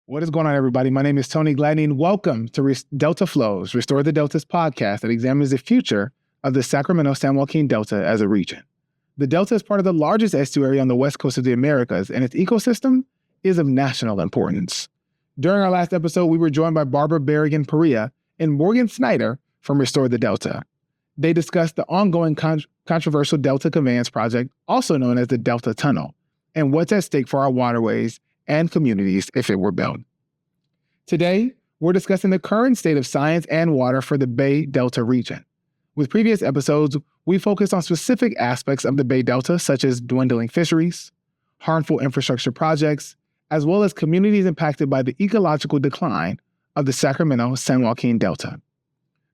What is going on, everybody? My name is Tony Gladney, and welcome to Delta Flows, Restore the Deltas podcast that examines the future of the Sacramento-San Joaquin Delta as a region. The Delta is part of the largest estuary on the west coast of the Americas, and its ecosystem is of national importance. During our last episode, we were joined by Barbara Berrigan-Perea and Morgan Snyder from Restore the Delta. They discussed the ongoing controversial Delta Conveyance Project, also known as the Delta Tunnel, and what's at stake for our waterways and communities if it were built. Today, we're discussing the current state of science and water for the Bay Delta region. With previous episodes, we focused on specific aspects of the Bay Delta, such as dwindling fisheries, harmful infrastructure projects, as well as communities impacted by the ecological decline of the Sacramento-San Joaquin Delta.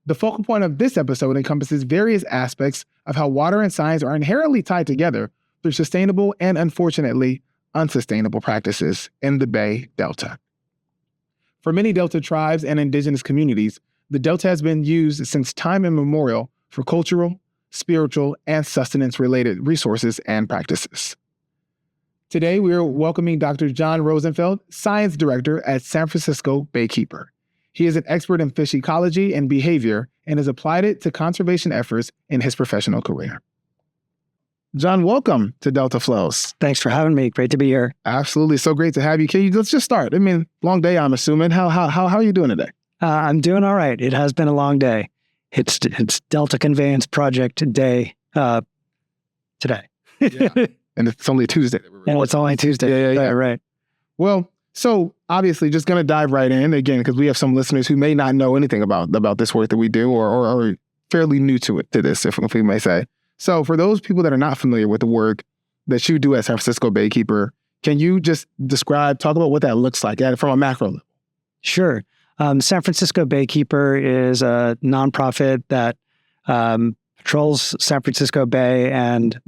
The focal point of this episode encompasses various aspects of how water and science are inherently tied together through sustainable and, unfortunately, unsustainable practices in the Bay Delta. For many Delta tribes and indigenous communities, the Delta has been used since time immemorial for cultural, spiritual, and sustenance-related resources and practices. Today, we are welcoming Dr. Jon Rosenfield, Science Director at San Francisco Baykeeper. He is an expert in fish ecology and behavior and has applied it to conservation efforts in his professional career. Jon, welcome to Delta Flows. Thanks for having me. Great to be here. Absolutely. So great to have you. Let's just start. I mean, long day, I'm assuming. How are you doing today? I'm doing all right. It has been a long day. It's Delta Conveyance Project Day today. Yeah. And it's only Tuesday. And it's only Tuesday. Yeah. Right. Well, so obviously just going to dive right in again, because we have some listeners who may not know anything about this work that we do or are fairly new to this, if we may say. So for those people that are not familiar with the work that you do at San Francisco Baykeeper, can you just talk about what that looks like from a macro level? Sure. San Francisco Baykeeper is a nonprofit that patrols San Francisco Bay and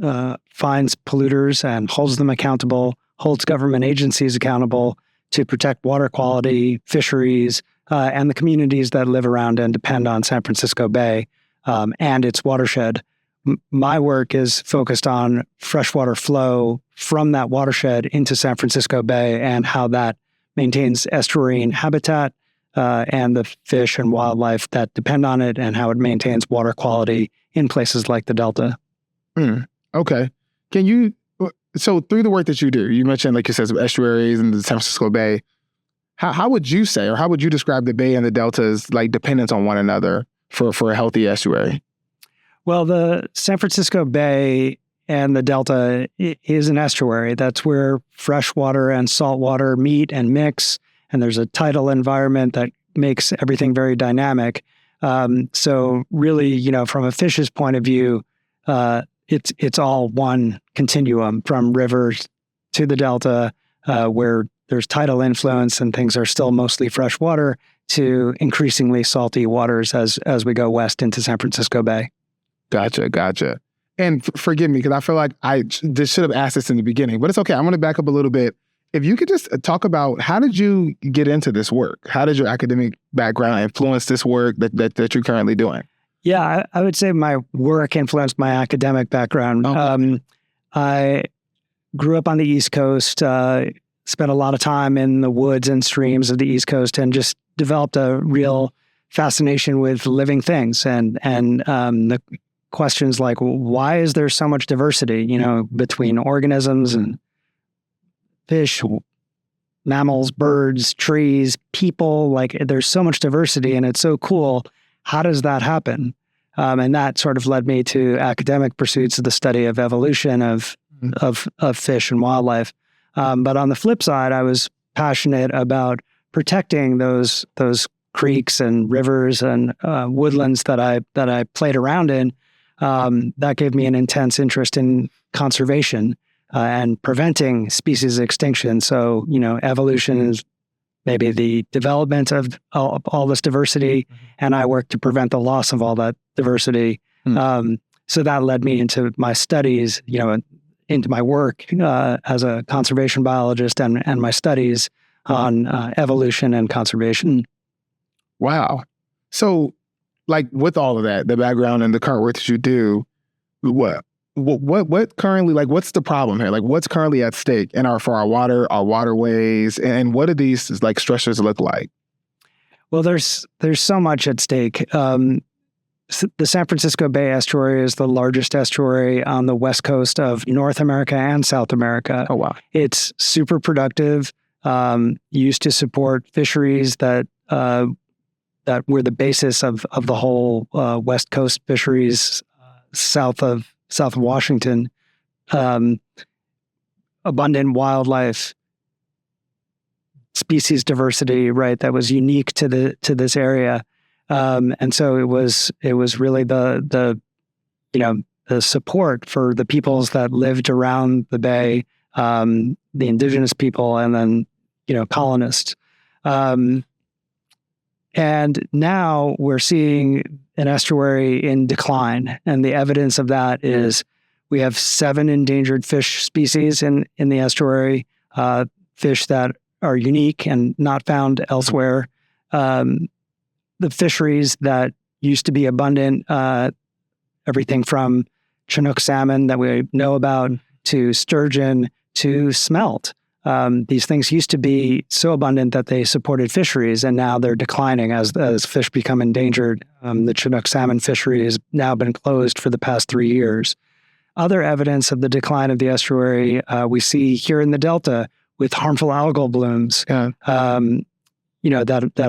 finds polluters and holds them accountable, holds government agencies accountable to protect water quality, fisheries, and the communities that live around and depend on San Francisco Bay and its watershed. My work is focused on freshwater flow from that watershed into San Francisco Bay and how that maintains estuarine habitat and the fish and wildlife that depend on it, and how it maintains water quality in places like the Delta. Okay. So through the work that you do, you mentioned, like you said, estuaries and the San Francisco Bay. How would you say, or how would you describe the Bay and the Delta's dependence on one another for a healthy estuary? Well, the San Francisco Bay and the Delta is an estuary. That's where freshwater and saltwater meet and mix, and there's a tidal environment that makes everything very dynamic. So really, from a fish's point of view, it's all one continuum from rivers to the Delta, where there's tidal influence and things are still mostly freshwater, to increasingly salty waters as we go west into San Francisco Bay. Gotcha. And forgive me, because I feel like I just should have asked this in the beginning, but it's okay. I'm going to back up a little bit. If you could just talk about, how did you get into this work? How did your academic background influence this work that you're currently doing? Yeah, I would say my work influenced my academic background. Okay. I grew up on the East Coast, spent a lot of time in the woods and streams of the East Coast, and just developed a real fascination with living things and the questions like, why is there so much diversity, between organisms and fish, mammals, birds, trees, people? There's so much diversity and it's so cool. How does that happen? And that sort of led me to academic pursuits of the study of evolution of fish and wildlife. But on the flip side, I was passionate about protecting those creeks and rivers and woodlands that I played around in. That gave me an intense interest in conservation and preventing species extinction. So, evolution is maybe the development of all this diversity, and I work to prevent the loss of all that diversity. So that led me into my studies, into my work as a conservation biologist and my studies on evolution and conservation. Wow. So, with all of that, the background and the current work that you do, what currently, like, what's the problem here? Like, what's currently at stake for our water, our waterways, and what do these like stressors look like? Well, there's so much at stake. The San Francisco Bay estuary is the largest estuary on the west coast of North America and South America. Oh, wow. It's super productive, used to support fisheries that were the basis of the whole west coast fisheries south of Washington. Abundant wildlife, species diversity, right? That was unique to this area. And so it was really the support for the peoples that lived around the bay, the indigenous people, and then, colonists. And now we're seeing an estuary in decline. And the evidence of that is we have 7 endangered fish species in the estuary, fish that are unique and not found elsewhere. The fisheries that used to be abundant, everything from Chinook salmon that we know about to sturgeon to smelt. These things used to be so abundant that they supported fisheries, and now they're declining as fish become endangered. The Chinook salmon fishery has now been closed for the past 3 years. Other evidence of the decline of the estuary we see here in the Delta with harmful algal blooms, that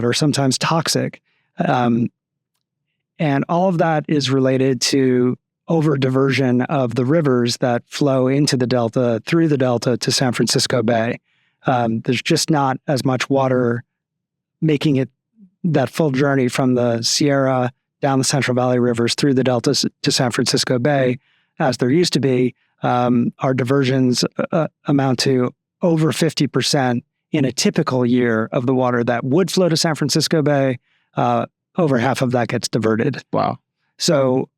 are sometimes toxic. And all of that is related to over diversion of the rivers that flow into the Delta, through the Delta to San Francisco Bay. There's just not as much water making it that full journey from the Sierra down the Central Valley rivers through the Delta to San Francisco Bay as there used to be. Our diversions amount to over 50% in a typical year of the water that would flow to San Francisco Bay. Over half of that gets diverted. Wow. So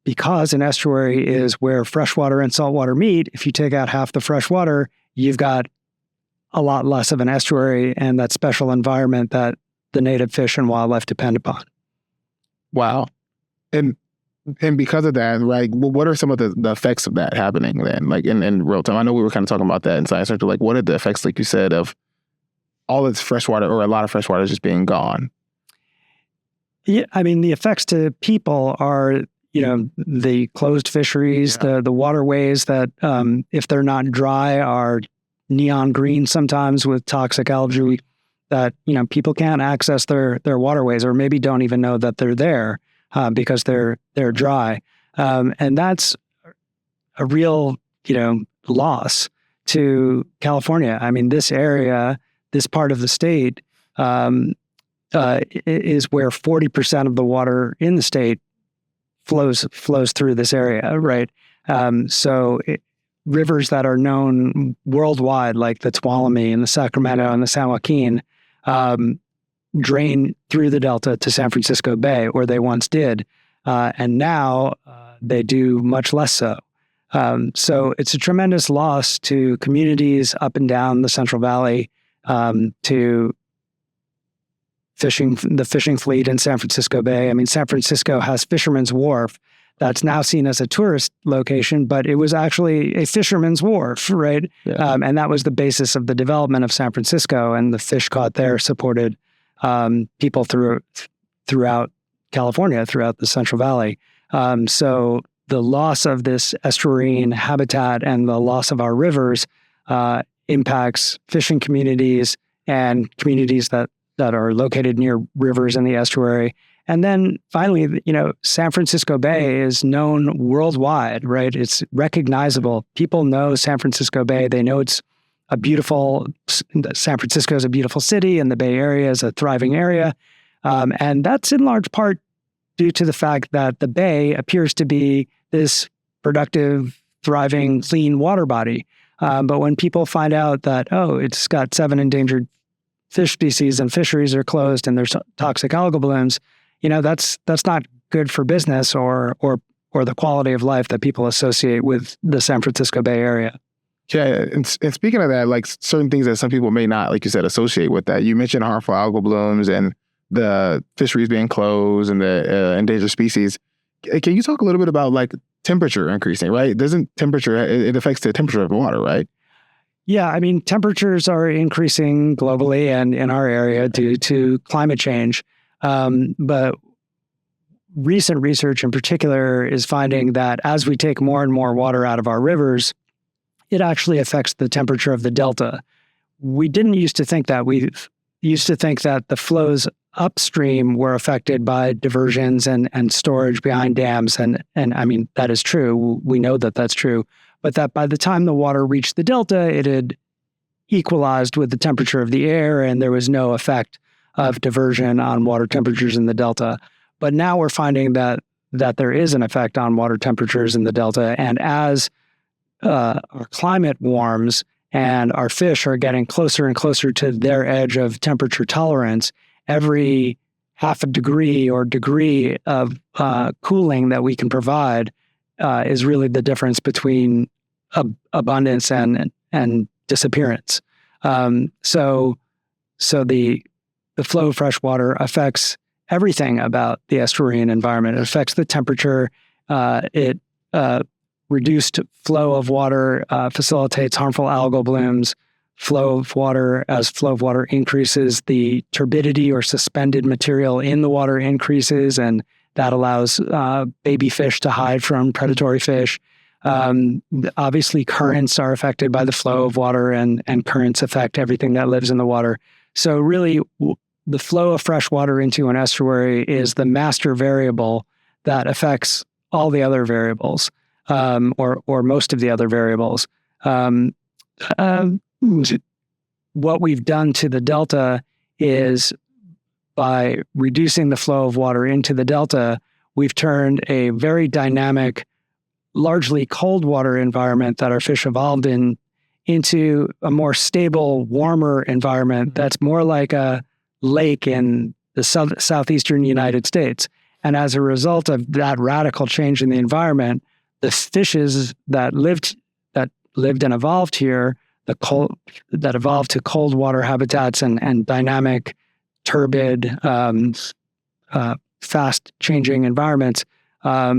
because an estuary is where freshwater and saltwater meet, if you take out half the fresh water, you've got a lot less of an estuary and that special environment that the native fish and wildlife depend upon. Wow. And because of that, right, what are some of the effects of that happening then, like in real time? I know we were kind of talking about that in Science Center. Like, what are the effects, like you said, of all this freshwater or a lot of freshwater just being gone? Yeah, I mean, the effects to people are, the closed fisheries, the waterways that, if they're not dry, are neon green sometimes with toxic algae that, people can't access their waterways or maybe don't even know that they're there because they're dry. And that's a real, loss to California. I mean, this area, this part of the state, is where 40% of the water in the state flows through this area, right? So rivers that are known worldwide, like the Tuolumne and the Sacramento and the San Joaquin, drain through the Delta to San Francisco Bay, or they once did, and now they do much less so. So it's a tremendous loss to communities up and down the Central Valley, to the fishing fleet in San Francisco Bay. I mean, San Francisco has Fisherman's Wharf that's now seen as a tourist location, but it was actually a fisherman's wharf, right? Yeah. And that was the basis of the development of San Francisco, and the fish caught there supported people throughout California, throughout the Central Valley. So the loss of this estuarine habitat and the loss of our rivers impacts fishing communities and communities that are located near rivers in the estuary. And then finally, San Francisco Bay is known worldwide, right? It's recognizable. People know San Francisco Bay. They know San Francisco is a beautiful city and the Bay Area is a thriving area. And that's in large part due to the fact that the Bay appears to be this productive, thriving, clean water body. But when people find out that, it's got 7 endangered fish species and fisheries are closed and there's toxic algal blooms, that's not good for business or the quality of life that people associate with the San Francisco Bay Area. Yeah, and speaking of that, like certain things that some people may not, like you said, associate with that. You mentioned harmful algal blooms and the fisheries being closed and the endangered species. Can you talk a little bit about like temperature increasing, right? Doesn't temperature, it affects the temperature of water, right? Yeah, I mean, temperatures are increasing globally and in our area due to climate change. But recent research in particular is finding that as we take more and more water out of our rivers, it actually affects the temperature of the delta. We didn't used to think that. We used to think that the flows upstream were affected by diversions and storage behind dams. And I mean, that is true. We know that that's true. But that by the time the water reached the delta, it had equalized with the temperature of the air, and there was no effect of diversion on water temperatures in the delta. But now we're finding that there is an effect on water temperatures in the delta. And as our climate warms and our fish are getting closer and closer to their edge of temperature tolerance, every half a degree or degree of cooling that we can provide is really the difference between abundance and disappearance. So the flow of fresh water affects everything about the estuarine environment. It affects the temperature. Reduced flow of water facilitates harmful algal blooms. Flow of water increases, the turbidity or suspended material in the water increases, and that allows baby fish to hide from predatory fish. Obviously, currents are affected by the flow of water, and currents affect everything that lives in the water. So really, the flow of fresh water into an estuary is the master variable that affects all the other variables, or most of the other variables. What we've done to the delta is, by reducing the flow of water into the delta, we've turned a very dynamic, largely cold water environment that our fish evolved in into a more stable, warmer environment that's more like a lake in the southeastern United States. And as a result of that radical change in the environment, the fishes that lived and evolved here, that evolved to cold water habitats and dynamic, turbid, fast changing environments, are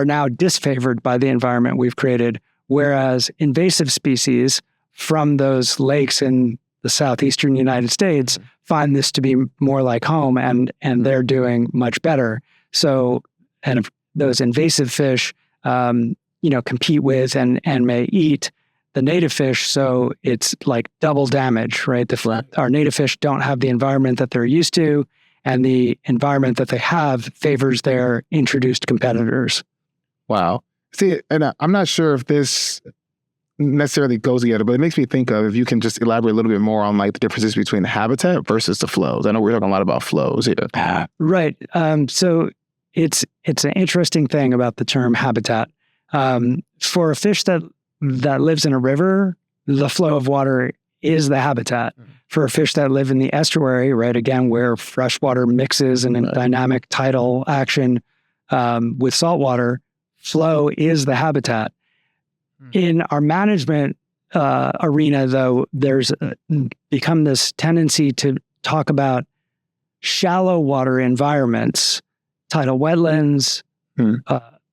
now disfavored by the environment we've created, whereas invasive species from those lakes in the southeastern United States find this to be more like home, and they're doing much better. So, and if those invasive fish, compete with and may eat the native fish, so it's like double damage, right? Our native fish don't have the environment that they're used to, and the environment that they have favors their introduced competitors. Wow. See, and I'm not sure if this necessarily goes together, but it makes me think of, if you can just elaborate a little bit more on like the differences between the habitat versus the flows. I know we're talking a lot about flows here. Right. So it's an interesting thing about the term habitat. For a fish that lives in a river, the flow of water is the habitat. For a fish that live in the estuary, right, again, where fresh water mixes in a dynamic tidal action with saltwater, flow is the habitat. In our management arena, though, there's become this tendency to talk about shallow water environments, tidal wetlands,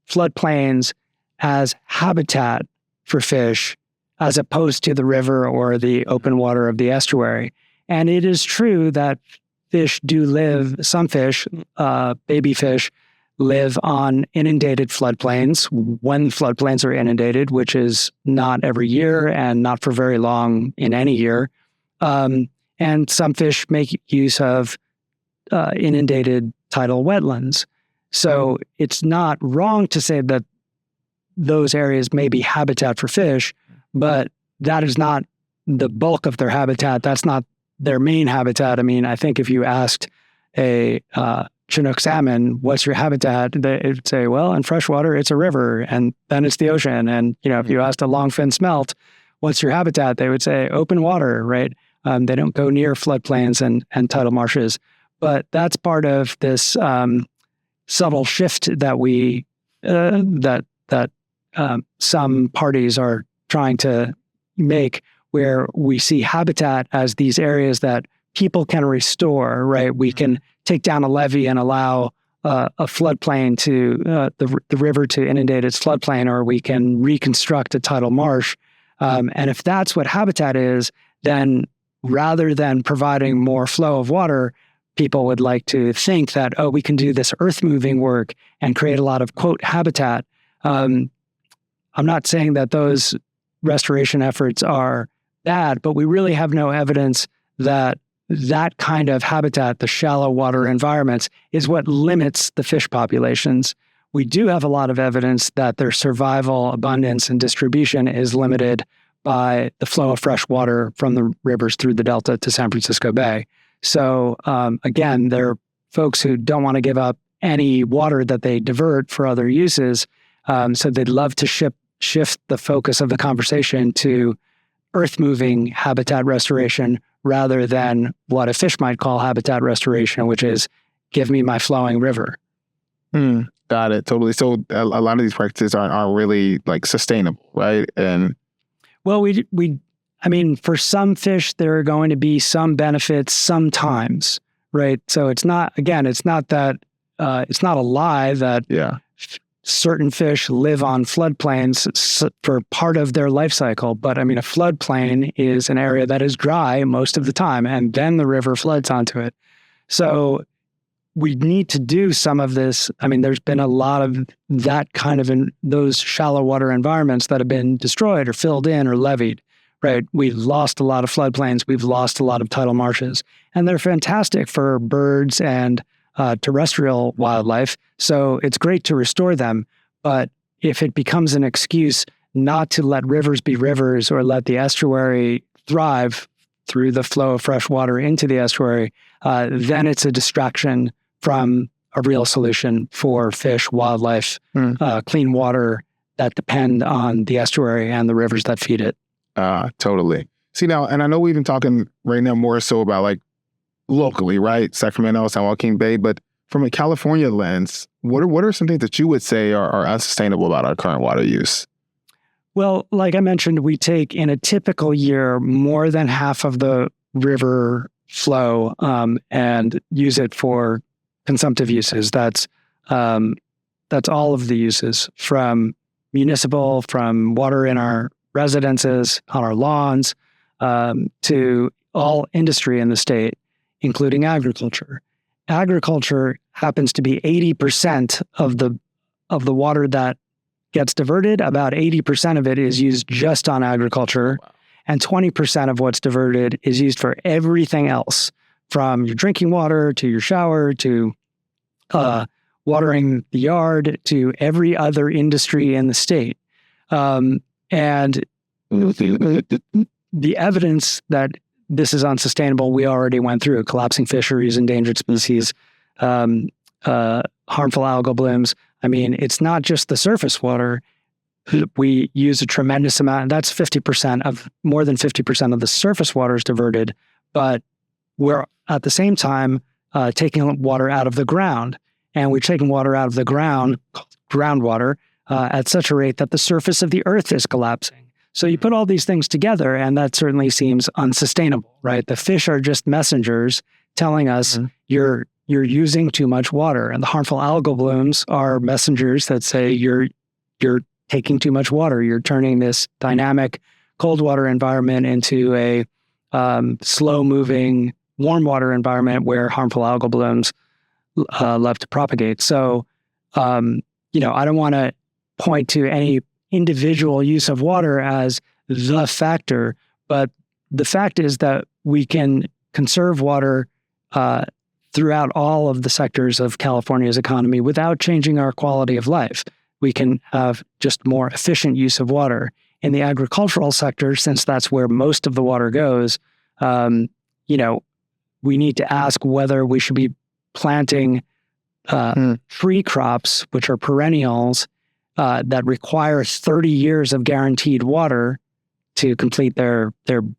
floodplains, as habitat for fish, as opposed to the river or the open water of the estuary. And it is true that some fish, baby fish, live on inundated floodplains when floodplains are inundated, which is not every year and not for very long in any year. And some fish make use of inundated tidal wetlands. So it's not wrong to say that those areas may be habitat for fish, but that is not the bulk of their habitat. That's not their main habitat. I mean, I think if you asked a Chinook salmon, what's your habitat? They would say, well, in freshwater, it's a river, and then it's the ocean. And, if you asked a longfin smelt, what's your habitat? They would say open water, right? They don't go near floodplains and tidal marshes. But that's part of this subtle shift that some parties are trying to make, where we see habitat as these areas that people can restore, right? We can take down a levee and allow a floodplain to the river to inundate its floodplain, or we can reconstruct a tidal marsh. And if that's what habitat is, then rather than providing more flow of water, people would like to think that, oh, we can do this earth moving work and create a lot of, quote, habitat. I'm not saying that those restoration efforts are bad, but we really have no evidence that that kind of habitat, the shallow water environments, is what limits the fish populations. We do have a lot of evidence that their survival, abundance, and distribution is limited by the flow of fresh water from the rivers through the Delta to San Francisco Bay. So again, there are folks who don't want to give up any water that they divert for other uses. So they'd love to shift the focus of the conversation to earth-moving habitat restoration rather than what a fish might call habitat restoration, which is give me my flowing river. Got it. Totally. So a lot of these practices aren't really like sustainable, right? And well, I mean, for some fish, there are going to be some benefits sometimes, right? So it's not that it's not a lie that certain fish live on floodplains for part of their life cycle. But I mean, a floodplain is an area that is dry most of the time, and then the river floods onto it. So we need to do some of this. I mean, there's been a lot of that kind of in those shallow water environments that have been destroyed or filled in or levied, right? We've lost a lot of floodplains. We've lost a lot of tidal marshes, and they're fantastic for birds and terrestrial wildlife. So it's great to restore them. But if it becomes an excuse not to let rivers be rivers or let the estuary thrive through the flow of fresh water into the estuary, then it's a distraction from a real solution for fish, wildlife, clean water that depend on the estuary and the rivers that feed it. Totally. See now, and I know we've been talking right now more so about like locally, right? Sacramento, San Joaquin Bay, but from a California lens, what are some things that you would say are unsustainable about our current water use? Well, like I mentioned, we take in a typical year more than half of the river flow and use it for consumptive uses. That's all of the uses, from municipal, from water in our residences, on our lawns, to all industry in the state, including agriculture. Agriculture happens to be 80% of the water that gets diverted. About 80% of it is used just on agriculture, and 20% of what's diverted is used for everything else, from your drinking water to your shower to watering the yard to every other industry in the state. And the evidence that this is unsustainable, we already went through: collapsing fisheries, endangered species, harmful algal blooms. I mean, it's not just the surface water. We use a tremendous amount, and that's more than 50% of the surface water is diverted, but we're at the same time taking water out of the ground, and we're taking water out of the groundwater, at such a rate that the surface of the earth is collapsing. So you put all these things together, and that certainly seems unsustainable, right? The fish are just messengers telling us you're using too much water, and the harmful algal blooms are messengers that say you're taking too much water. You're turning this dynamic cold water environment into a slow-moving warm water environment where harmful algal blooms love to propagate. So, I don't want to point to any individual use of water as the factor, but the fact is that we can conserve water throughout all of the sectors of California's economy without changing our quality of life. We can have just more efficient use of water. In the agricultural sector, since that's where most of the water goes, we need to ask whether we should be planting tree crops, which are perennials, that require 30 years of guaranteed water to complete their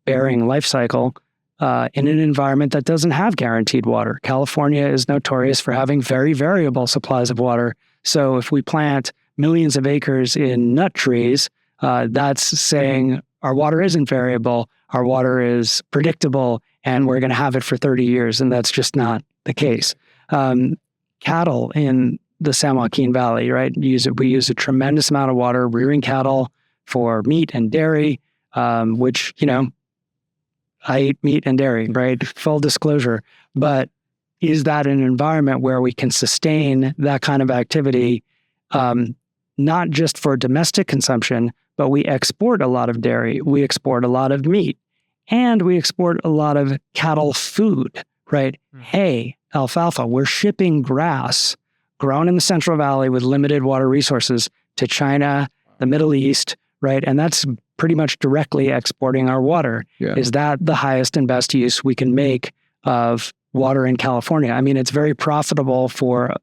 bearing life cycle in an environment that doesn't have guaranteed water. California is notorious for having very variable supplies of water. So if we plant millions of acres in nut trees, that's saying our water isn't variable, our water is predictable, and we're going to have it for 30 years. And that's just not the case. cattle in the San Joaquin Valley, right? We use a tremendous amount of water rearing cattle for meat and dairy, which, I eat meat and dairy, right? Full disclosure. But is that an environment where we can sustain that kind of activity, not just for domestic consumption, but we export a lot of dairy, we export a lot of meat, and we export a lot of cattle food, right? Hay, alfalfa. We're shipping grass grown in the Central Valley with limited water resources to China, the Middle East, right? And that's pretty much directly exporting our water. Yeah. Is that the highest and best use we can make of water in California? I mean, it's very profitable for a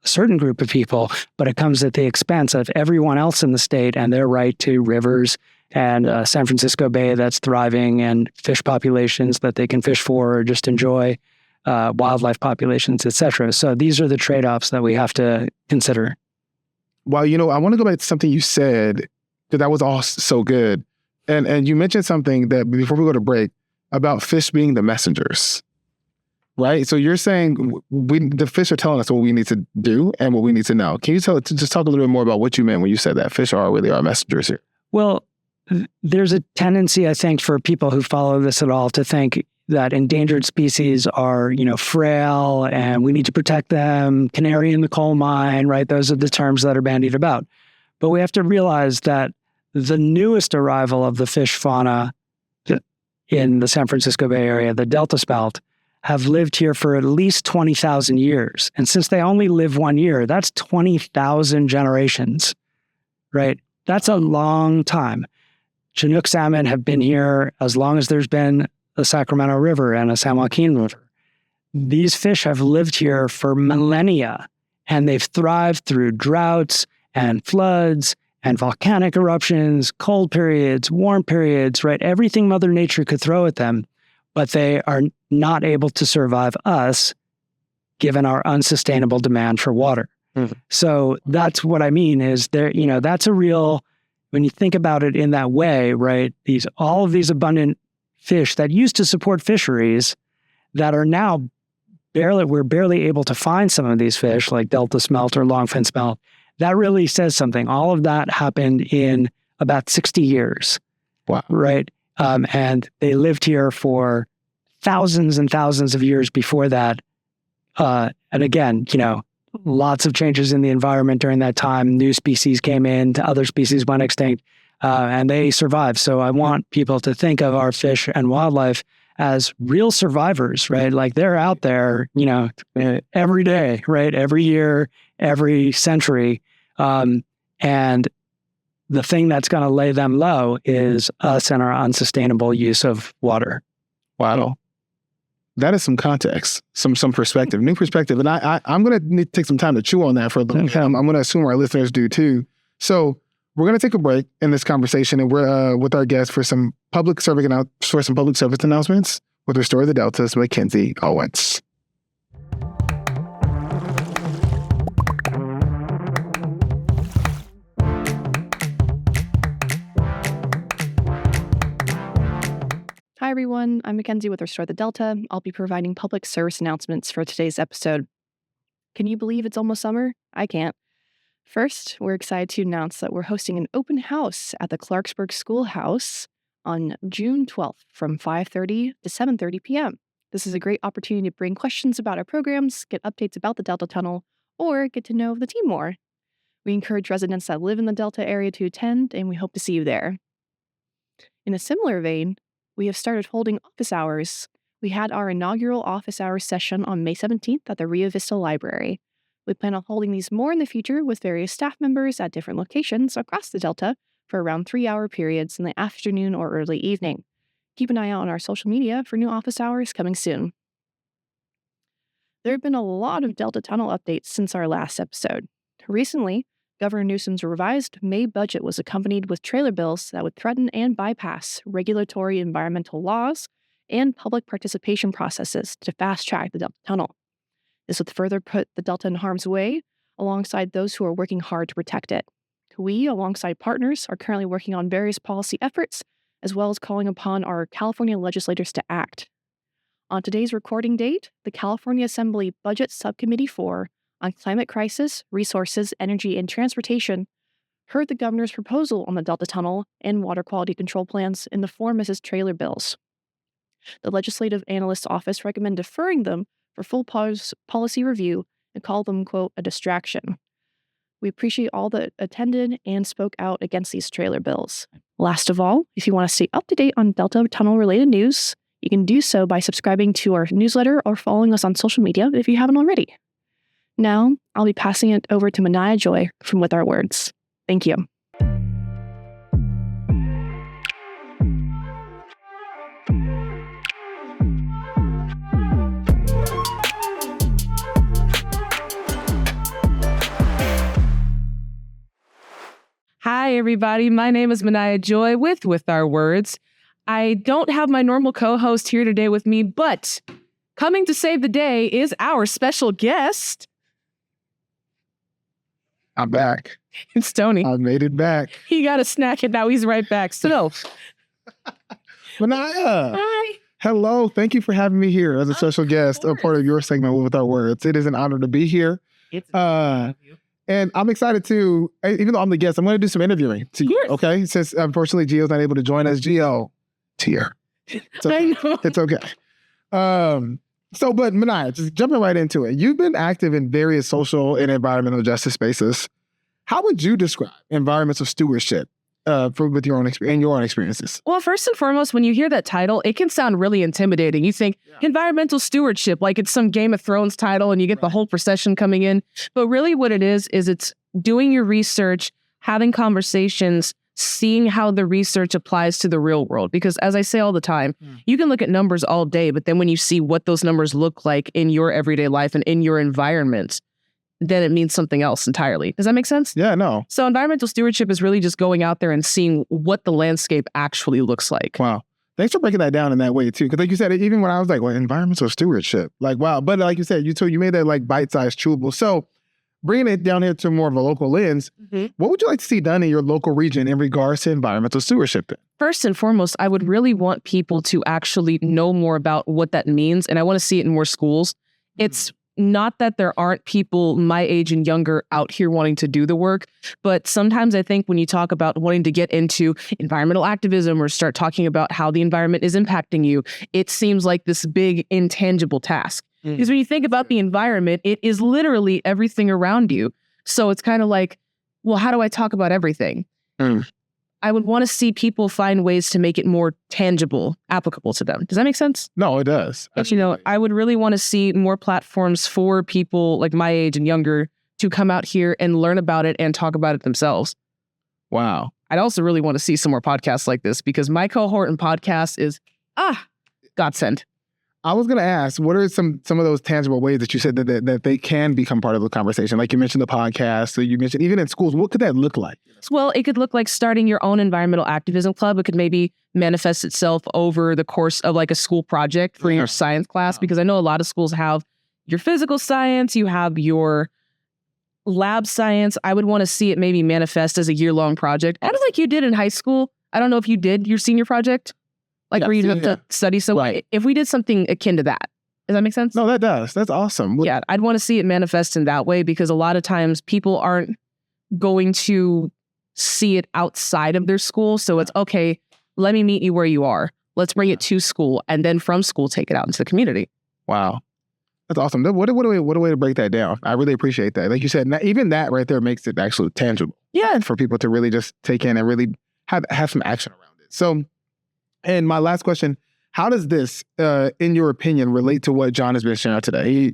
certain group of people, but it comes at the expense of everyone else in the state and their right to rivers and San Francisco Bay that's thriving, and fish populations that they can fish for or just enjoy, wildlife populations, et cetera. So these are the trade-offs that we have to consider. Well, I want to go back to something you said, because that was all so good. And you mentioned something that before we go to break about fish being the messengers, right? So you're saying the fish are telling us what we need to do and what we need to know. Can you just talk a little bit more about what you meant when you said that fish are really our messengers here? Well, there's a tendency, I think, for people who follow this at all to think that endangered species are, frail and we need to protect them, canary in the coal mine, right? Those are the terms that are bandied about. But we have to realize that the newest arrival of the fish fauna in the San Francisco Bay Area, the Delta Spout, have lived here for at least 20,000 years. And since they only live 1 year, that's 20,000 generations, right? That's a long time. Chinook salmon have been here as long as there's been the Sacramento River and a San Joaquin River. These fish have lived here for millennia, and they've thrived through droughts and floods and volcanic eruptions, cold periods, warm periods, right? Everything Mother Nature could throw at them, but they are not able to survive us given our unsustainable demand for water. Mm-hmm. So that's what I mean is that's a real, when you think about it in that way, right? All of these abundant fish that used to support fisheries that are now we're barely able to find some of these fish like Delta smelt or longfin smelt. That really says something. All of that happened in about 60 years. Wow. Right? And they lived here for thousands and thousands of years before that. And again, lots of changes in the environment during that time. New species came in, other species went extinct, and they survived. So I want people to think of our fish and wildlife as real survivors, right? Like they're out there, every day, right? Every year, every century. And the thing that's going to lay them low is us and our unsustainable use of water. Wow. That is some context, some perspective, new perspective. And I'm going to need to take some time to chew on that for a little bit. I'm going to assume our listeners do too. So we're going to take a break in this conversation, and we're with our guests for some public service announcements with Restore the Delta's Mackenzie Owens. Hi, everyone. I'm Mackenzie with Restore the Delta. I'll be providing public service announcements for today's episode. Can you believe it's almost summer? I can't. First, we're excited to announce that we're hosting an open house at the Clarksburg Schoolhouse on June 12th from 5:30 to 7:30 p.m. This is a great opportunity to bring questions about our programs, get updates about the Delta Tunnel, or get to know the team more. We encourage residents that live in the Delta area to attend, and we hope to see you there. In a similar vein, we have started holding office hours. We had our inaugural office hours session on May 17th at the Rio Vista Library. We plan on holding these more in the future with various staff members at different locations across the Delta for around 3-hour periods in the afternoon or early evening. Keep an eye out on our social media for new office hours coming soon. There have been a lot of Delta Tunnel updates since our last episode. Recently, Governor Newsom's revised May budget was accompanied with trailer bills that would threaten and bypass regulatory environmental laws and public participation processes to fast-track the Delta Tunnel. This would further put the Delta in harm's way alongside those who are working hard to protect it. We, alongside partners, are currently working on various policy efforts, as well as calling upon our California legislators to act. On today's recording date, the California Assembly Budget Subcommittee 4 on climate crisis, resources, energy, and transportation, heard the governor's proposal on the Delta Tunnel and water quality control plans in the four Mrs. Trailer bills. The Legislative Analyst's Office recommended deferring them for full policy review and called them, quote, a distraction. We appreciate all that attended and spoke out against these trailer bills. Last of all, if you want to stay up to date on Delta Tunnel-related news, you can do so by subscribing to our newsletter or following us on social media if you haven't already. Now, I'll be passing it over to Manaya Joy from With Our Words. Thank you. Hi, everybody. My name is Manaya Joy with Our Words. I don't have my normal co-host here today with me, but coming to save the day is our special guest. I'm back. It's Tony. I made it back. He got a snack and now he's right back. So, Manaya. hi. Hello. Thank you for having me here as a special guest, a part of your segment With Our Words. It is an honor to be here. And I'm excited to, even though I'm the guest, I'm going to do some interviewing to you, okay? Since unfortunately Gio's not able to join us. Gio, tear. It's okay. I know. It's okay. But Manaya, just jumping right into it. You've been active in various social and environmental justice spaces. How would you describe environmental stewardship with your own experiences? Well, first and foremost, when you hear that title, it can sound really intimidating. You think environmental stewardship, like it's some Game of Thrones title and you get the whole procession coming in. But really what it is it's doing your research, having conversations, seeing how the research applies to the real world. Because as I say all the time, you can look at numbers all day, but then when you see what those numbers look like in your everyday life and in your environment, then it means something else entirely. Does that make sense? Yeah, no. So environmental stewardship is really just going out there and seeing what the landscape actually looks like. Wow. Thanks for breaking that down in that way too. Because like you said, even when I was like, well, environmental stewardship, like, wow. But like you said, you made that like bite-sized chewable. So bringing it down here to more of a local lens, what would you like to see done in your local region in regards to environmental stewardship then? First and foremost, I would really want people to actually know more about what that means. And I want to see it in more schools. It's not that there aren't people my age and younger out here wanting to do the work, but sometimes I think when you talk about wanting to get into environmental activism or start talking about how the environment is impacting you, it seems like this big intangible task. Because when you think about the environment, it is literally everything around you. So it's kind of like, well, how do I talk about everything? I would want to see people find ways to make it more tangible, applicable to them. Does that make sense? No, it does. And, I would really want to see more platforms for people like my age and younger to come out here and learn about it and talk about it themselves. Wow. I'd also really want to see some more podcasts like this because my cohort in podcasts is, godsend. I was going to ask, what are some of those tangible ways that you said that they can become part of the conversation? Like you mentioned the podcast, so you mentioned even in schools, what could that look like? Well, it could look like starting your own environmental activism club. It could maybe manifest itself over the course of like a school project for your science class, because I know a lot of schools have your physical science, you have your lab science. I would want to see it maybe manifest as a year-long project. Kind of like you did in high school. I don't know if you did your senior project. Like where you have to study. So if we did something akin to that, does that make sense? No, that does. That's awesome. Yeah, I'd want to see it manifest in that way because a lot of times people aren't going to see it outside of their school. So it's, okay, let me meet you where you are. Let's bring it to school. And then from school, take it out into the community. Wow. That's awesome. What a way to break that down. I really appreciate that. Like you said, even that right there makes it actually tangible. Yeah. For people to really just take in and really have some action around it. So, and my last question, how does this, in your opinion, relate to what Jon has been sharing today?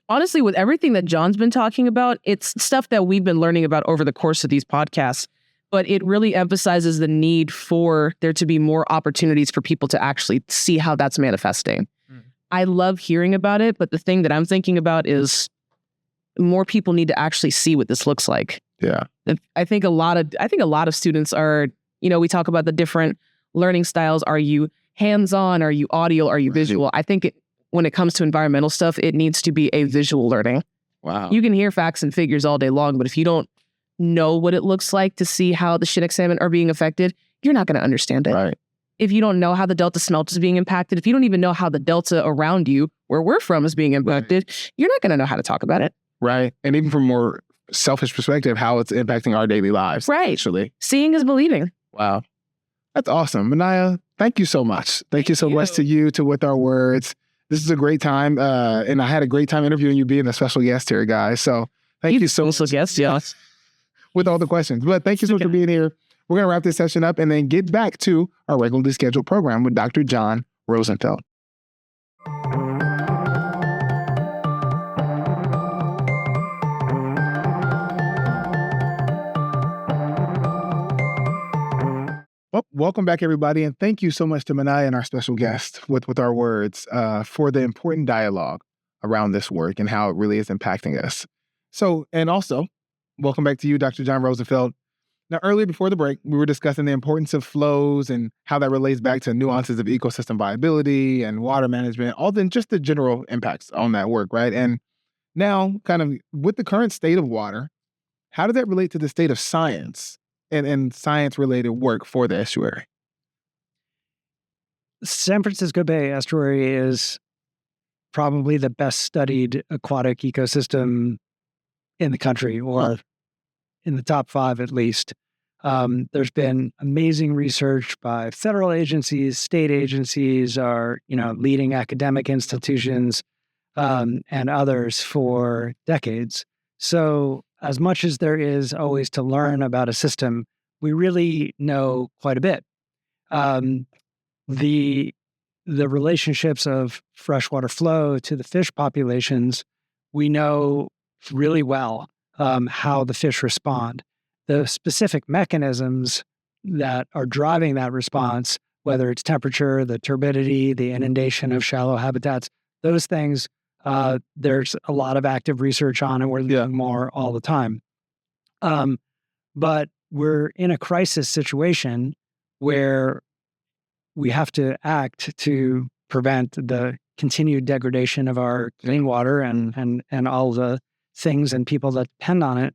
Honestly, with everything that Jon's been talking about, it's stuff that we've been learning about over the course of these podcasts, but it really emphasizes the need for there to be more opportunities for people to actually see how that's manifesting. I love hearing about it, but the thing that I'm thinking about is more people need to actually see what this looks like. Yeah. I think a lot of students are, we talk about the different learning styles. Are you hands-on? Are you audio? Are you visual? I think when it comes to environmental stuff, it needs to be a visual learning. Wow. You can hear facts and figures all day long, but if you don't know what it looks like to see how the Chinook salmon are being affected, you're not going to understand it. Right. If you don't know how the Delta smelt is being impacted, if you don't even know how the Delta around you, where we're from, is being impacted, you're not going to know how to talk about it. right? And even from a more selfish perspective, how it's impacting our daily lives. Right. Actually. Seeing is believing. Wow. That's awesome. Manaya, thank you so much. Thank you so much to you, to With Our Words. This is a great time. And I had a great time interviewing you, being a special guest here, guys. So thank you so much. Special guest, yeah. With all the questions. But thank you so much for being here. We're going to wrap this session up and then get back to our regularly scheduled program with Dr. Jon Rosenfield. Well, welcome back, everybody, and thank you so much to Manaya and our special guest with Our Words for the important dialogue around this work and how it really is impacting us. So, and also, welcome back to you, Dr. Jon Rosenfield. Now, earlier before the break, we were discussing the importance of flows and how that relates back to nuances of ecosystem viability and water management, all then just the general impacts on that work, right? And now, kind of with the current state of water, how does that relate to the state of science and science-related work for the estuary? San Francisco Bay estuary is probably the best studied aquatic ecosystem in the country, or in the top 5 at least. There's been amazing research by federal agencies, state agencies, our leading academic institutions, and others for decades. So as much as there is always to learn about a system, we really know quite a bit. The relationships of freshwater flow to the fish populations, we know really well how the fish respond. The specific mechanisms that are driving that response, whether it's temperature, the turbidity, the inundation of shallow habitats, those things, there's a lot of active research on, and we're learning more all the time. But we're in a crisis situation where we have to act to prevent the continued degradation of our clean water and all the things and people that depend on it.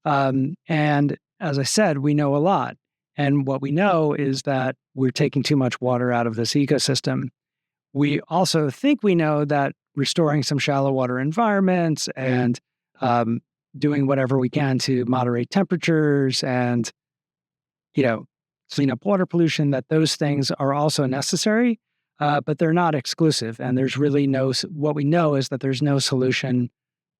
And as I said, we know a lot. And what we know is that we're taking too much water out of this ecosystem. We also think we know that restoring some shallow water environments and doing whatever we can to moderate temperatures and, clean up water pollution, that those things are also necessary, but they're not exclusive. And there's really what we know is that there's no solution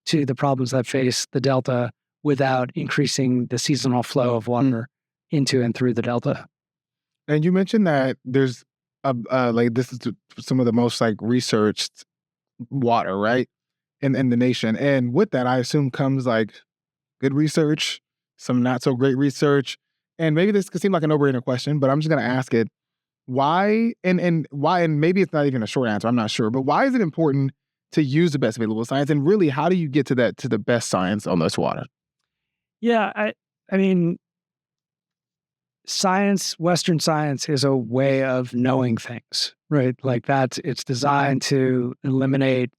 to the problems that face the Delta without increasing the seasonal flow of water into and through the Delta. And you mentioned that there's this is some of the most researched water, right, in the nation. And with that, I assume comes good research, some not so great research. And maybe this could seem like a no-brainer question, but I'm just going to ask it. Why, and why, and maybe it's not even a short answer, I'm not sure, but why is it important to use the best available science? And really, how do you get to the best science on this water? Yeah, I mean, science, Western science, is a way of knowing things, right? It's designed to eliminate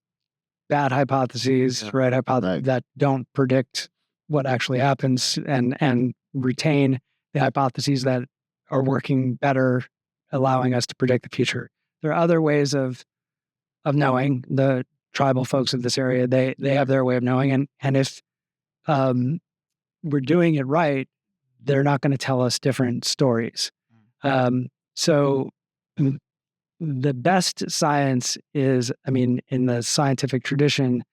bad hypotheses, right? That don't predict what actually happens and retain the hypotheses that are working better, allowing us to predict the future. There are other ways of knowing. The tribal folks of this area, they have their way of knowing. And if we're doing it right, they're not going to tell us different stories. So the best science is, in the scientific tradition,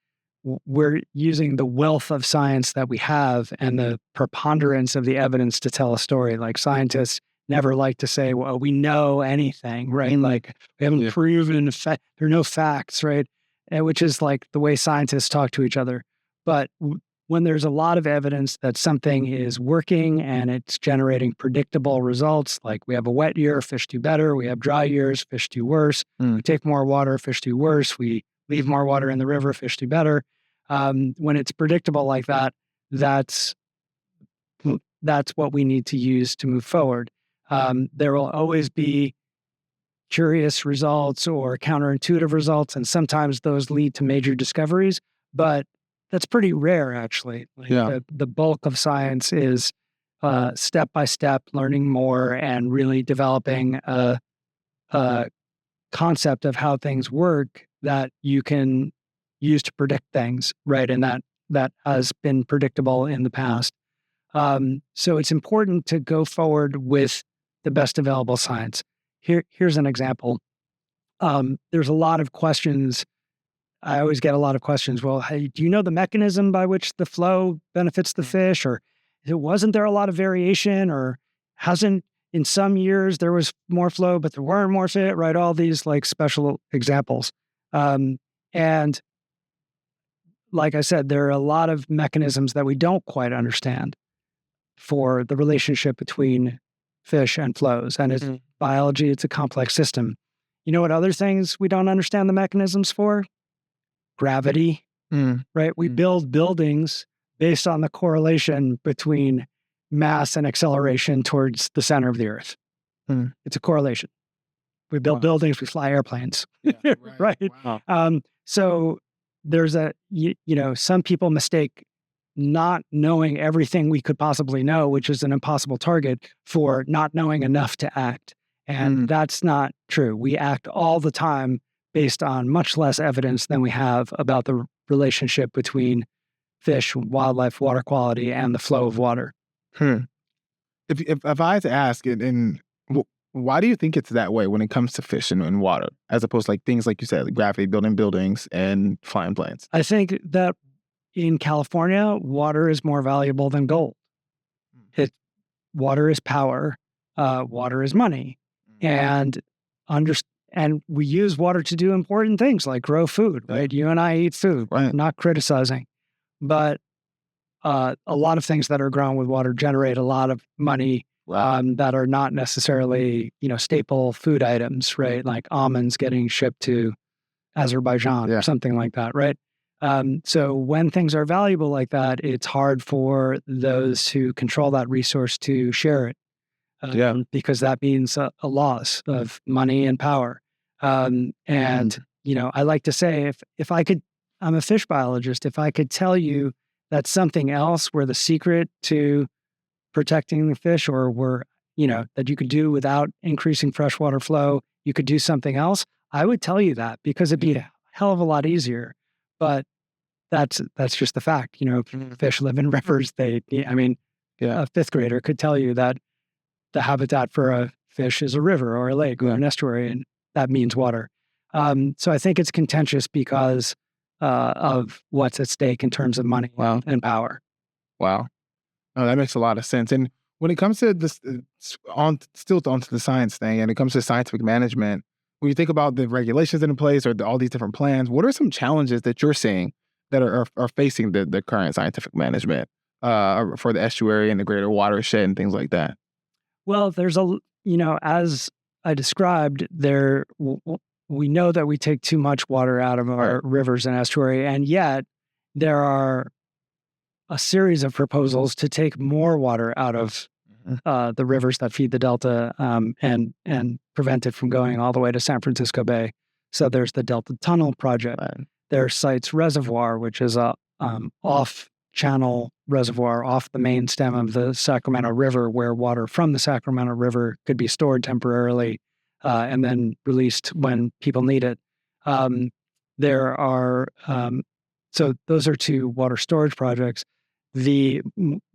we're using the wealth of science that we have and the preponderance of the evidence to tell a story. Scientists never like to say, well, we know anything, right? We haven't proven, there are no facts, right? Which is the way scientists talk to each other. But when there's a lot of evidence that something is working and it's generating predictable results, like we have a wet year, fish do better. We have dry years, fish do worse. We take more water, fish do worse. We leave more water in the river, fish do better. When it's predictable like that, that's what we need to use to move forward. There will always be curious results or counterintuitive results, and sometimes those lead to major discoveries, but that's pretty rare, actually. The bulk of science is step by step, learning more and really developing a concept of how things work that you can use to predict things, right? And that has been predictable in the past. So it's important to go forward with the best available science. Here's an example. There's a lot of questions. I always get a lot of questions. Well, hey, do you know the mechanism by which the flow benefits the fish? Or wasn't there a lot of variation? Or hasn't, in some years, there was more flow, but there weren't more fish, right? All these like special examples. And like I said, there are a lot of mechanisms that we don't quite understand for the relationship between fish and flows. And it's biology, it's a complex system. You know what other things we don't understand the mechanisms for? Gravity, right? We build buildings based on the correlation between mass and acceleration towards the center of the earth. It's a correlation. We build buildings, we fly airplanes, right? Wow. So there's some people mistake not knowing everything we could possibly know, which is an impossible target, for not knowing enough to act. And that's not true. We act all the time based on much less evidence than we have about the relationship between fish, wildlife, water quality, and the flow of water. If I had to ask it, why do you think it's that way when it comes to fish and water, as opposed to like things like you said, like gravity, building buildings, and flying planes? I think that in California, water is more valuable than gold. Water is power. Water is money. And we use water to do important things like grow food, right? You and I eat food, right? Not criticizing. But a lot of things that are grown with water generate a lot of money that are not necessarily, staple food items, right? Like almonds getting shipped to Azerbaijan or something like that, right? So when things are valuable like that, it's hard for those who control that resource to share it. Because that means a loss of money and power. I like to say, if I could, I'm a fish biologist, if I could tell you that something else were the secret to protecting the fish, or that you could do without increasing freshwater flow, you could do something else, I would tell you that, because it'd be a hell of a lot easier. But that's just the fact. Fish live in rivers. A fifth grader could tell you that the habitat for a fish is a river or a lake or an estuary, and that means water. So I think it's contentious because of what's at stake in terms of money and power. Wow. Oh, that makes a lot of sense. And when it comes to this, onto the science thing, and it comes to scientific management, when you think about the regulations in place or all these different plans, what are some challenges that you're seeing that are facing the current scientific management for the estuary and the greater watershed and things like that? Well, there's as I described, we know that we take too much water out of our rivers and estuary, and yet there are a series of proposals to take more water out of the rivers that feed the Delta and prevent it from going all the way to San Francisco Bay. So there's the Delta Tunnel Project. There's Sites Reservoir, which is a off-channel reservoir off the main stem of the Sacramento River, where water from the Sacramento River could be stored temporarily and then released when people need it. There are, so those are two water storage projects. The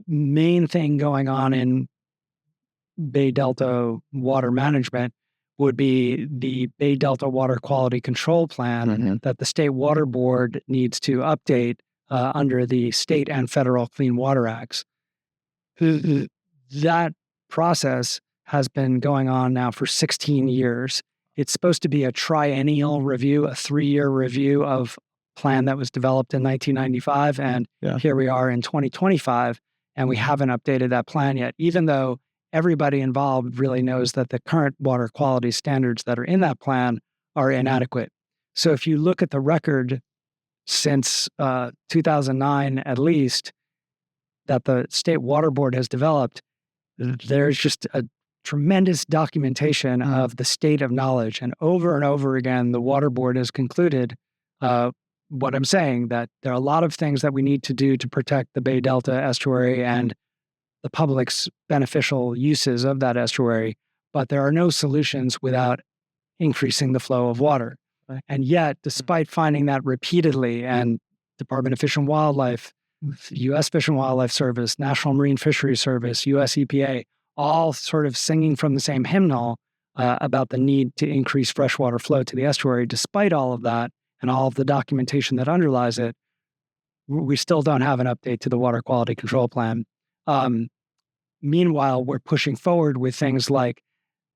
main thing going on in Bay Delta water management would be the Bay Delta Water Quality Control Plan that the State Water Board needs to update under the state and federal Clean Water Acts. That process has been going on now for 16 years. It's supposed to be a triennial review, a 3-year review of plan that was developed in 1995. And here we are in 2025, and we haven't updated that plan yet, even though everybody involved really knows that the current water quality standards that are in that plan are inadequate. So if you look at the record since 2009, at least, that the State Water Board has developed, there's just a tremendous documentation of the state of knowledge. And over again, the Water Board has concluded what I'm saying, that there are a lot of things that we need to do to protect the Bay Delta estuary and the public's beneficial uses of that estuary, but there are no solutions without increasing the flow of water. And yet, despite finding that repeatedly, and Department of Fish and Wildlife U.S. Fish and Wildlife Service, National Marine Fisheries Service, U.S. EPA, all sort of singing from the same hymnal about the need to increase freshwater flow to the estuary. Despite all of that and all of the documentation that underlies it, we still don't have an update to the water quality control plan. Meanwhile, we're pushing forward with things like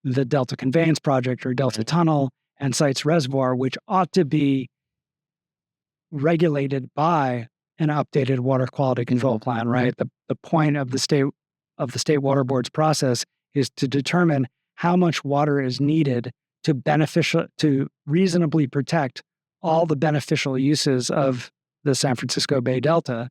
the Delta Conveyance Project or Delta Tunnel and Sites Reservoir, which ought to be regulated by an updated water quality control plan, right? The point of the state water board's process is to determine how much water is needed to reasonably protect all the beneficial uses of the San Francisco Bay Delta,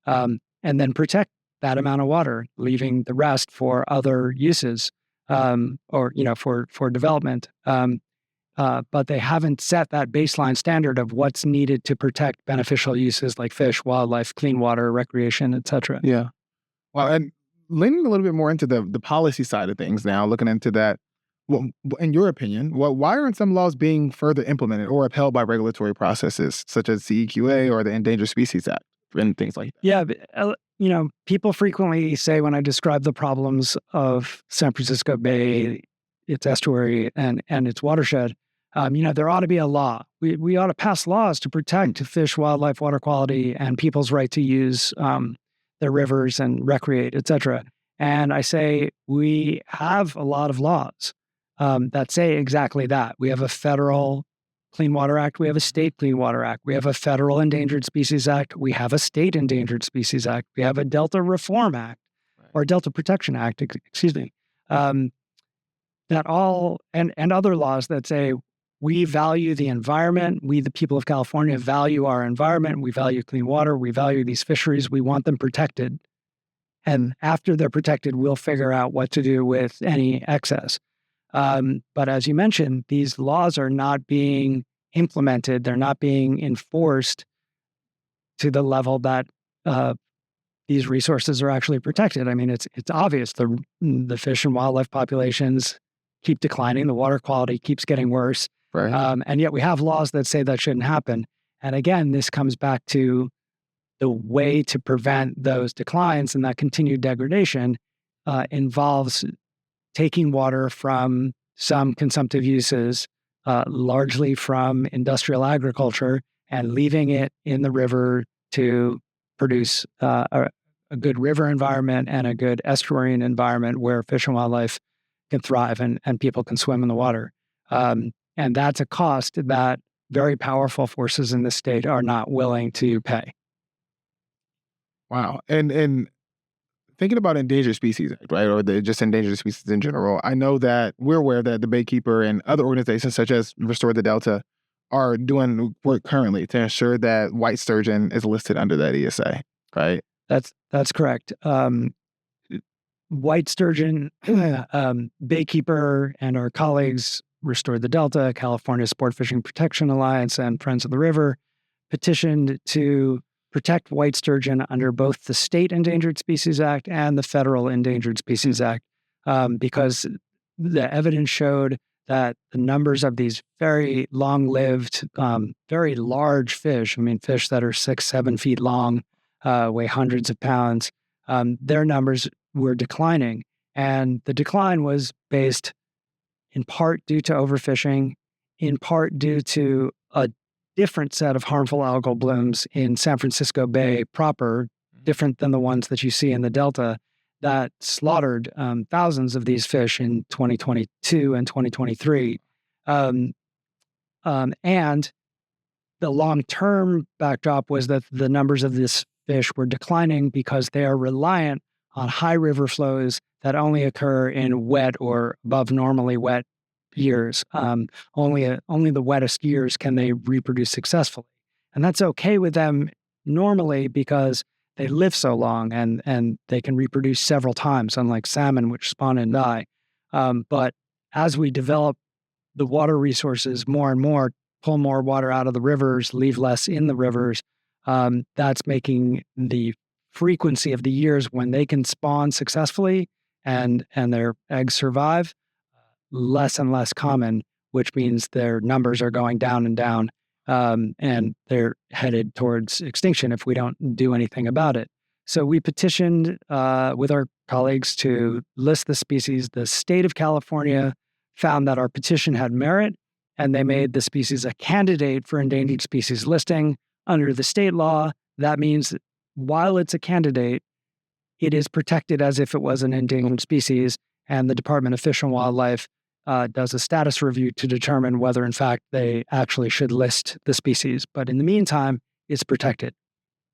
and then protect that amount of water, leaving the rest for other uses, or for development. But they haven't set that baseline standard of what's needed to protect beneficial uses like fish, wildlife, clean water, recreation, et cetera. Yeah. Well, and leaning a little bit more into the policy side of things now, looking into that, well, in your opinion, why aren't some laws being further implemented or upheld by regulatory processes such as CEQA or the Endangered Species Act and things like that? Yeah, but, people frequently say when I describe the problems of San Francisco Bay, its estuary, and its watershed, there ought to be a law. We ought to pass laws to protect fish, wildlife, water quality, and people's right to use their rivers and recreate, et cetera. And I say we have a lot of laws that say exactly that. We have a federal Clean Water Act. We have a state Clean Water Act. We have a federal Endangered Species Act. We have a state Endangered Species Act. We have a Delta Reform Act, or Delta Protection Act, excuse me. That all, and other laws that say we value the environment. We, the people of California, value our environment. We value clean water. We value these fisheries. We want them protected. And after they're protected, we'll figure out what to do with any excess. But as you mentioned, these laws are not being implemented. They're not being enforced to the level that these resources are actually protected. I mean, it's obvious the fish and wildlife populations keep declining. The water quality keeps getting worse. Right. And yet we have laws that say that shouldn't happen. And again, this comes back to the way to prevent those declines, and that continued degradation involves taking water from some consumptive uses, largely from industrial agriculture, and leaving it in the river to produce a good river environment and a good estuarine environment where fish and wildlife can thrive and people can swim in the water. And that's a cost that very powerful forces in the state are not willing to pay. Wow. And thinking about Endangered Species Act, right, or just endangered species in general, I know that we're aware that the Baykeeper and other organizations such as Restore the Delta are doing work currently to ensure that white sturgeon is listed under that ESA, right? That's correct. White sturgeon, Baykeeper, and our colleagues, Restore the Delta, California Sport Fishing Protection Alliance, and Friends of the River, petitioned to protect white sturgeon under both the State Endangered Species Act and the Federal Endangered Species Act, because the evidence showed that the numbers of these very long-lived, very large fish, fish that are 6-7 feet long, weigh hundreds of pounds, their numbers were declining. And the decline was based in part due to overfishing, in part due to a different set of harmful algal blooms in San Francisco Bay proper, different than the ones that you see in the Delta, that slaughtered thousands of these fish in 2022 and 2023. And the long-term backdrop was that the numbers of this fish were declining because they are reliant on high river flows that only occur in wet or above normally wet years. Only the wettest years can they reproduce successfully. And that's okay with them normally because they live so long and they can reproduce several times, unlike salmon, which spawn and die. But as we develop the water resources more and more, pull more water out of the rivers, leave less in the rivers, that's making the frequency of the years when they can spawn successfully and their eggs survive less and less common, which means their numbers are going down and down. and they're headed towards extinction if we don't do anything about it. So we petitioned with our colleagues to list the species. The state of California found that our petition had merit, and they made the species a candidate for endangered species listing. Under the state law, that means that while it's a candidate, it is protected as if it was an endangered species, and the Department of Fish and Wildlife does a status review to determine whether, in fact, they actually should list the species. But in the meantime, it's protected.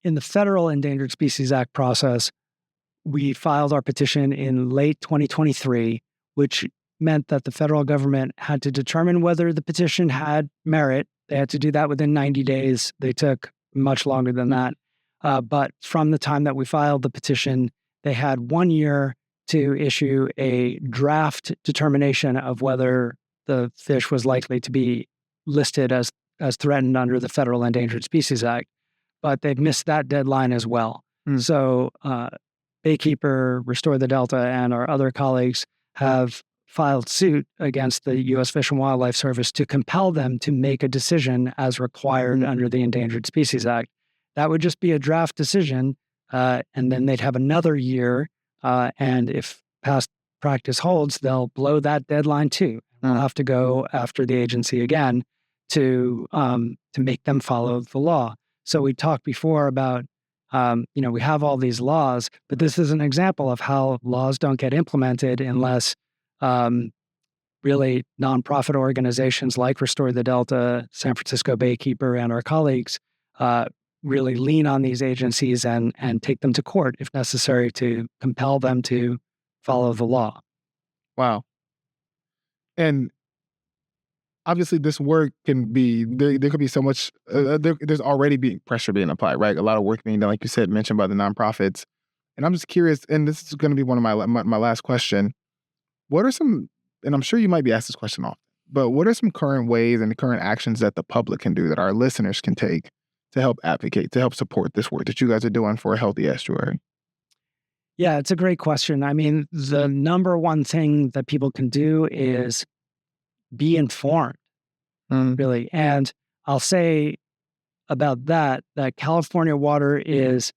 In the Federal Endangered Species Act process, we filed our petition in late 2023, which meant that the federal government had to determine whether the petition had merit. They had to do that within 90 days. They took much longer than that. But from the time that we filed the petition, they had 1 year to issue a draft determination of whether the fish was likely to be listed as threatened under the Federal Endangered Species Act. But they've missed that deadline as well. So Baykeeper, Restore the Delta, and our other colleagues have filed suit against the U.S. Fish and Wildlife Service to compel them to make a decision as required under the Endangered Species Act. That would just be a draft decision, and then they'd have another year, and if past practice holds, they'll blow that deadline too. We'll have to go after the agency again to make them follow the law. So we talked before about, we have all these laws, but this is an example of how laws don't get implemented unless really nonprofit organizations like Restore the Delta, San Francisco Baykeeper, and our colleagues really lean on these agencies and take them to court if necessary to compel them to follow the law. Wow. And obviously this work can be, there could be so much, there's already pressure being applied, right? A lot of work being done, like you said, mentioned by the nonprofits. And I'm just curious, and this is going to be one of my last question. What are some, and I'm sure you might be asked this question often, but what are some current ways and current actions that the public can do, that our listeners can take to help advocate, to help support this work that you guys are doing for a healthy estuary? Yeah, it's a great question. I mean, the number one thing that people can do is be informed, really. And I'll say about that California water is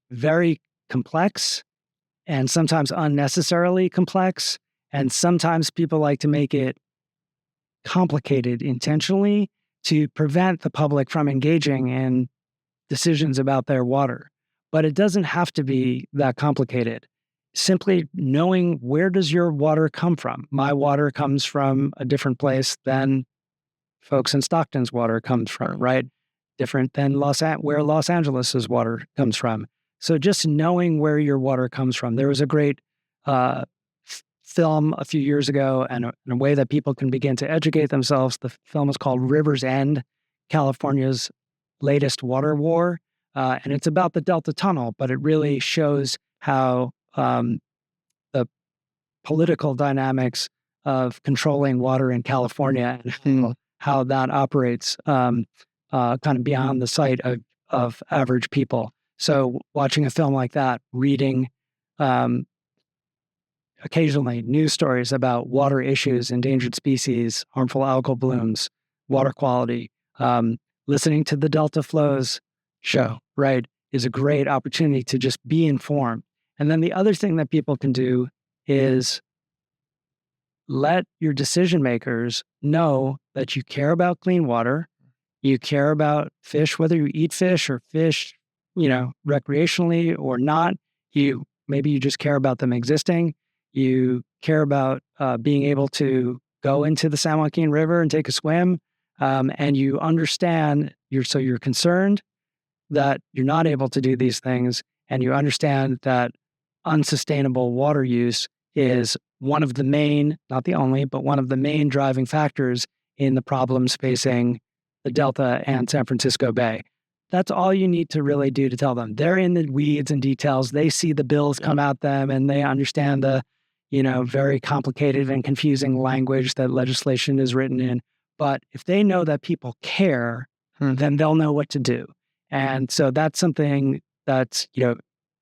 very complex and sometimes unnecessarily complex. And sometimes people like to make it complicated intentionally to prevent the public from engaging in decisions about their water. But it doesn't have to be that complicated. Simply knowing, where does your water come from? My water comes from a different place than folks in Stockton's water comes from, right? Different than where Los Angeles's water comes from. So just knowing where your water comes from. There was a great film a few years ago, and a way that people can begin to educate themselves. The film is called River's End, California's Latest Water War. And it's about the Delta Tunnel, but it really shows how the political dynamics of controlling water in California and how that operates kind of beyond the sight of average people. So watching a film like that, reading occasionally news stories about water issues, endangered species, harmful algal blooms, water quality, listening to the Delta Flows show, right, is a great opportunity to just be informed. And then the other thing that people can do is let your decision makers know that you care about clean water, you care about fish, whether you eat fish or fish, recreationally or not. Maybe you just care about them existing. You care about being able to go into the San Joaquin River and take a swim, and you understand, you're concerned that you're not able to do these things, and you understand that unsustainable water use is one of the main, not the only, but one of the main driving factors in the problems facing the Delta and San Francisco Bay. That's all you need to really do to tell them. They're in the weeds and details. They see the bills come at them, and they understand the, very complicated and confusing language that legislation is written in. But if they know that people care, then they'll know what to do. And so that's something that's,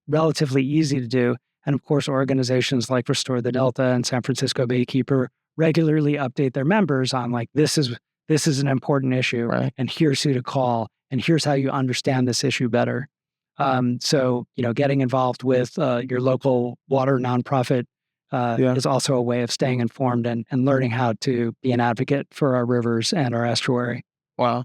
relatively easy to do. And of course, organizations like Restore the Delta and San Francisco Baykeeper regularly update their members on, like, this is this is an important issue, Right. and here's who to call, and here's how you understand this issue better. So, getting involved with your local water nonprofit is also a way of staying informed and learning how to be an advocate for our rivers and our estuary. Wow.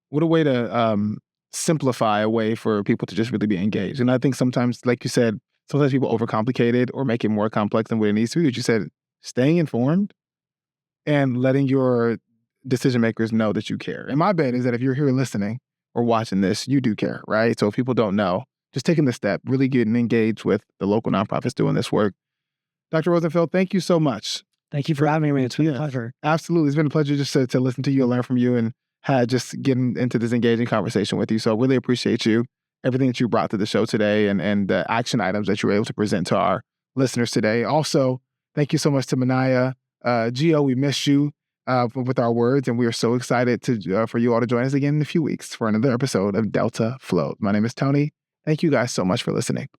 What a way to simplify a way for people to just really be engaged. And I think sometimes, like you said, sometimes people overcomplicate it or make it more complex than what it needs to be. But you said staying informed and letting your decision makers know that you care. And my bet is that if you're here listening or watching this, you do care, right? So if people don't know, just taking the step, really getting engaged with the local nonprofits doing this work. Dr. Rosenfield, thank you so much. Thank you for having me. It's been a pleasure. Absolutely. It's been a pleasure just to listen to you and learn from you and just getting into this engaging conversation with you. So I really appreciate you, everything that you brought to the show today and the action items that you were able to present to our listeners today. Also, thank you so much to Manaya. Gio, we miss you with our words, and we are so excited for you all to join us again in a few weeks for another episode of Delta Float. My name is Tony. Thank you guys so much for listening.